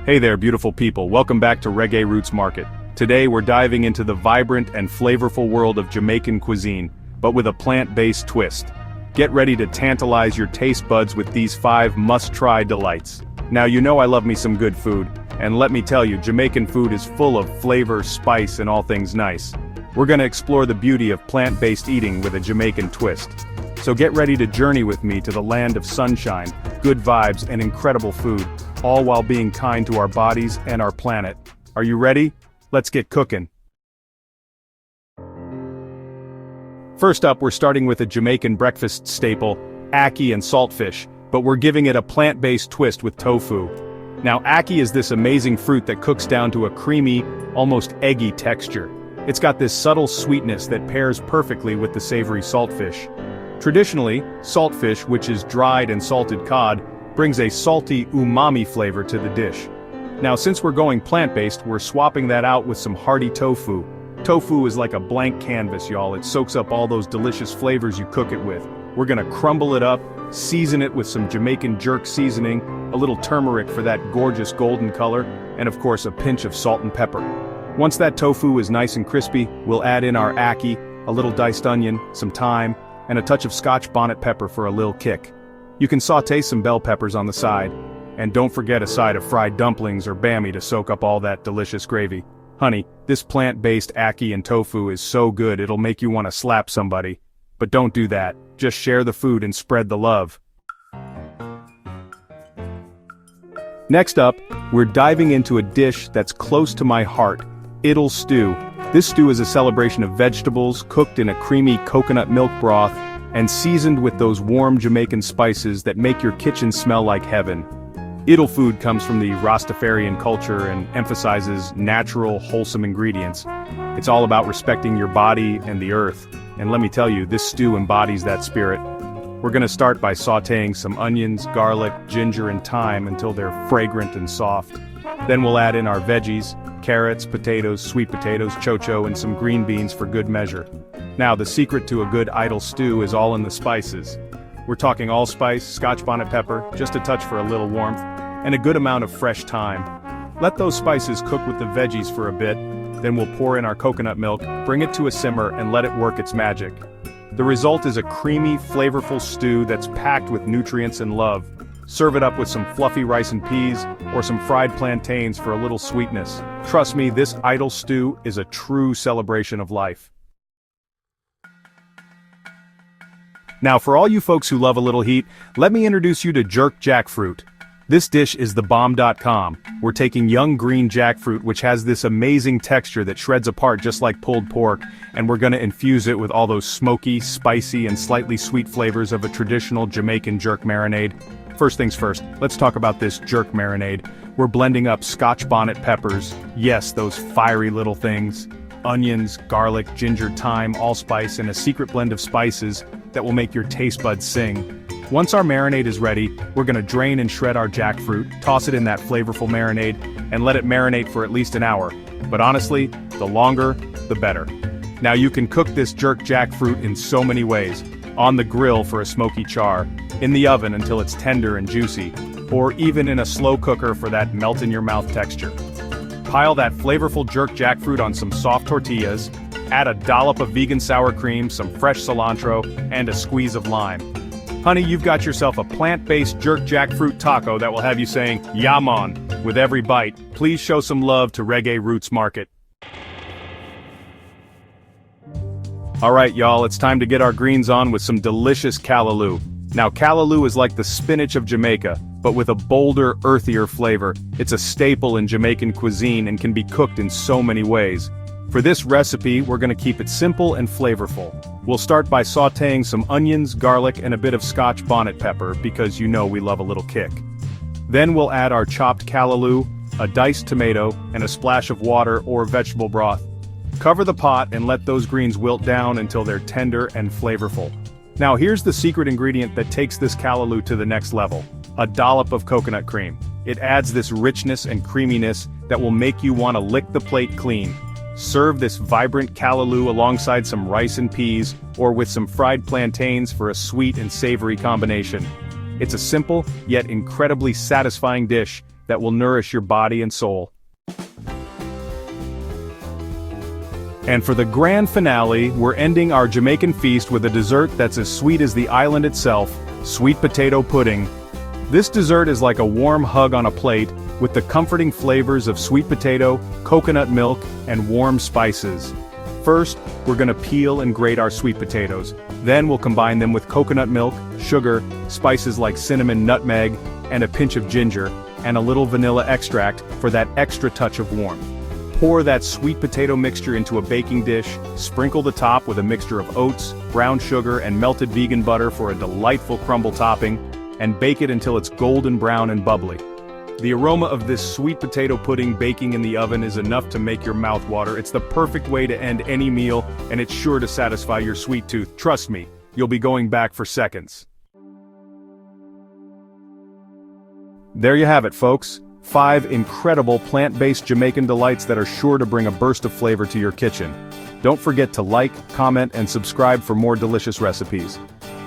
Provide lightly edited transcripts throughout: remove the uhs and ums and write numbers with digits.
Hey there, beautiful people, welcome back to Reggae Roots Market. Today we're diving into the vibrant and flavorful world of Jamaican cuisine, but with a plant-based twist. Get ready to tantalize your taste buds with these 5 must-try delights. Now you know I love me some good food, and let me tell you, Jamaican food is full of flavor, spice, and all things nice. We're gonna explore the beauty of plant-based eating with a Jamaican twist. So get ready to journey with me to the land of sunshine, good vibes, and incredible food, all while being kind to our bodies and our planet. Are you ready? Let's get cooking. First up, we're starting with a Jamaican breakfast staple, ackee and saltfish, but we're giving it a plant-based twist with tofu. Now, ackee is this amazing fruit that cooks down to a creamy, almost eggy texture. It's got this subtle sweetness that pairs perfectly with the savory saltfish. Traditionally, saltfish, which is dried and salted cod, brings a salty umami flavor to the dish. Now since we're going plant-based, we're swapping that out with some hearty tofu. Tofu is like a blank canvas, y'all. It soaks up all those delicious flavors you cook it with. We're gonna crumble it up, season it with some Jamaican jerk seasoning, a little turmeric for that gorgeous golden color, and of course a pinch of salt and pepper. Once that tofu is nice and crispy, we'll add in our ackee, a little diced onion, some thyme, and a touch of Scotch bonnet pepper for a little kick. You can sauté some bell peppers on the side, and don't forget a side of fried dumplings or bammy to soak up all that delicious gravy. Honey, this plant-based ackee and tofu is so good it'll make you want to slap somebody. But don't do that, just share the food and spread the love. Next up, we're diving into a dish that's close to my heart, idle stew. This stew is a celebration of vegetables cooked in a creamy coconut milk broth and seasoned with those warm Jamaican spices that make your kitchen smell like heaven. Idle food comes from the Rastafarian culture and emphasizes natural, wholesome ingredients. It's all about respecting your body and the earth, and let me tell you, this stew embodies that spirit. We're gonna start by sautéing some onions, garlic, ginger, and thyme until they're fragrant and soft. Then we'll add in our veggies, carrots, potatoes, sweet potatoes, chocho, and some green beans for good measure. Now, the secret to a good idle stew is all in the spices. We're talking allspice, Scotch bonnet pepper, just a touch for a little warmth, and a good amount of fresh thyme. Let those spices cook with the veggies for a bit, then we'll pour in our coconut milk, bring it to a simmer, and let it work its magic. The result is a creamy, flavorful stew that's packed with nutrients and love. Serve it up with some fluffy rice and peas, or some fried plantains for a little sweetness. Trust me, this idle stew is a true celebration of life. Now for all you folks who love a little heat, let me introduce you to jerk jackfruit. This dish is thebomb.com. We're taking young green jackfruit, which has this amazing texture that shreds apart just like pulled pork, and we're gonna infuse it with all those smoky, spicy, and slightly sweet flavors of a traditional Jamaican jerk marinade. First things first, let's talk about this jerk marinade. We're blending up Scotch bonnet peppers, yes, those fiery little things, onions, garlic, ginger, thyme, allspice, and a secret blend of spices that will make your taste buds sing. Once our marinade is ready, we're gonna drain and shred our jackfruit, toss it in that flavorful marinade, and let it marinate for at least an hour. But honestly, the longer, the better. Now you can cook this jerk jackfruit in so many ways. On the grill for a smoky char, in the oven until it's tender and juicy, or even in a slow cooker for that melt-in-your-mouth texture. Pile that flavorful jerk jackfruit on some soft tortillas, add a dollop of vegan sour cream, some fresh cilantro, and a squeeze of lime. Honey, you've got yourself a plant-based jerk jackfruit taco that will have you saying, "Yeah, man," with every bite. Please show some love to Reggae Roots Market. Alright y'all, it's time to get our greens on with some delicious callaloo. Now callaloo is like the spinach of Jamaica, but with a bolder, earthier flavor. It's a staple in Jamaican cuisine and can be cooked in so many ways. For this recipe, we're gonna keep it simple and flavorful. We'll start by sautéing some onions, garlic, and a bit of Scotch bonnet pepper, because you know we love a little kick. Then we'll add our chopped callaloo, a diced tomato, and a splash of water or vegetable broth. Cover the pot and let those greens wilt down until they're tender and flavorful. Now here's the secret ingredient that takes this callaloo to the next level. A dollop of coconut cream. It adds this richness and creaminess that will make you want to lick the plate clean. Serve this vibrant callaloo alongside some rice and peas, or with some fried plantains for a sweet and savory combination. It's a simple, yet incredibly satisfying dish that will nourish your body and soul. And for the grand finale, we're ending our Jamaican feast with a dessert that's as sweet as the island itself, sweet potato pudding. This dessert is like a warm hug on a plate, with the comforting flavors of sweet potato, coconut milk, and warm spices. First, we're gonna peel and grate our sweet potatoes. Then we'll combine them with coconut milk, sugar, spices like cinnamon, nutmeg, and a pinch of ginger, and a little vanilla extract for that extra touch of warmth. Pour that sweet potato mixture into a baking dish, sprinkle the top with a mixture of oats, brown sugar, and melted vegan butter for a delightful crumble topping, and bake it until it's golden brown and bubbly. The aroma of this sweet potato pudding baking in the oven is enough to make your mouth water. It's the perfect way to end any meal, and it's sure to satisfy your sweet tooth. Trust me, you'll be going back for seconds. There you have it, folks. 5 incredible plant-based Jamaican delights that are sure to bring a burst of flavor to your kitchen. Don't forget to like, comment, and subscribe for more delicious recipes.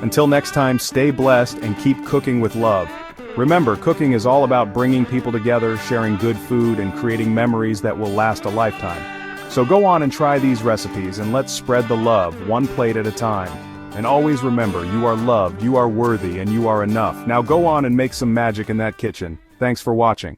Until next time, stay blessed and keep cooking with love. Remember, cooking is all about bringing people together, sharing good food, and creating memories that will last a lifetime. So go on and try these recipes, and let's spread the love, one plate at a time. And always remember, you are loved, you are worthy, and you are enough. Now go on and make some magic in that kitchen. Thanks for watching.